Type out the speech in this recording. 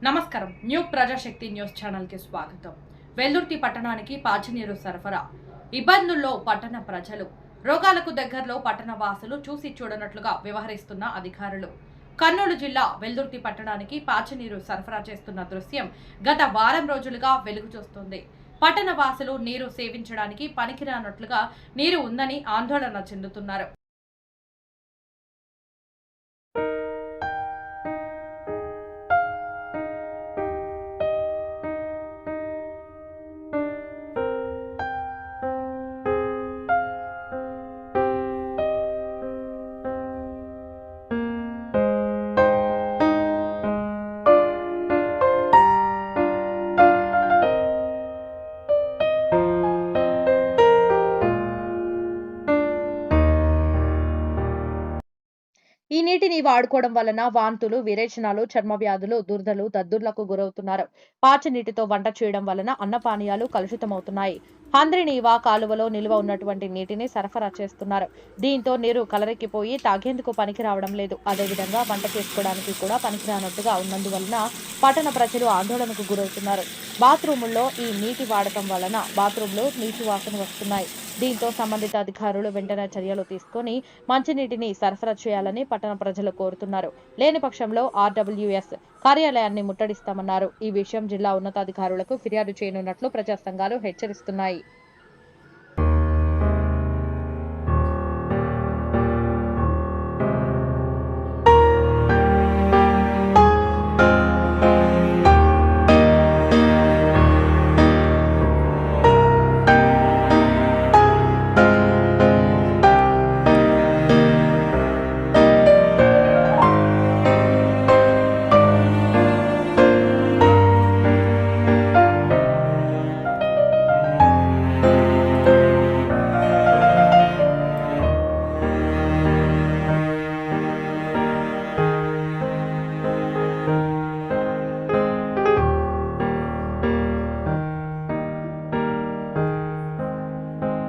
నమస్కారం. New Prajasakti news channel కి స్వాగతం. వెల్దుర్తి పట్టణానికి పాచినీరు సరఫరా ఇబ్బందుల్లో పట్టణ ప్రజలు, రోగాలకు దగ్గరలో పట్టణ వాసులు చూసి చూడనట్లుగా వ్యవహరిస్తున్న అధికారులు. కర్నూలు జిల్లా వెల్దుర్తి పట్టణానికి పాచినీరు సరఫరా చేస్తున్న దృశ్యం గత వారం రోజులుగా వెలుగు చూస్తుంది. పట్టణ వాసులు నీరు సేవించడానికి పనికిరానట్లుగా నీరు ఉందని ఆందోళన చెందుతున్నారు. ఈ నీటిని వాడుకోవడం వలన వాంతులు, విరేచనాలు, చర్మ వ్యాధులు, దురదలు, దద్దుర్లకు గురవుతున్నారు. పాచి నీటితో వంట చేయడం వలన అన్నపానీయాలు కలుషితమవుతున్నాయి. హంద్రినీవా కాలువలో నిల్వ ఉన్నటువంటి నీటిని సరఫరా చేస్తున్నారు. దీంతో నీరు కలరెక్కిపోయి తాగేందుకు పనికి రావడం లేదు. అదేవిధంగా వంట చేసుకోవడానికి కూడా పనికిరానట్టుగా ఉన్నందువలన పట్టణ ప్రజలు ఆందోళనకు గురవుతున్నారు. బాత్రూముల్లో ఈ నీటి వాడకం వలన బాత్రూంలో నీటి వాసన వస్తున్నాయి. దీంతో సంబంధిత అధికారులు వెంటనే చర్యలు తీసుకుని మంచినీటిని సరఫరా చేయాలని పట్టణ ప్రజలు కోరుతున్నారు. లేని పక్షంలో ఆర్డబ్ల్యూఎస్ కార్యాలయాన్ని ముట్టడిస్తామన్నారు. ఈ విషయం జిల్లా ఉన్నతాధికారులకు ఫిర్యాదు చేయనున్నట్లు ప్రజా సంఘాలు హెచ్చరిస్తున్నాయి.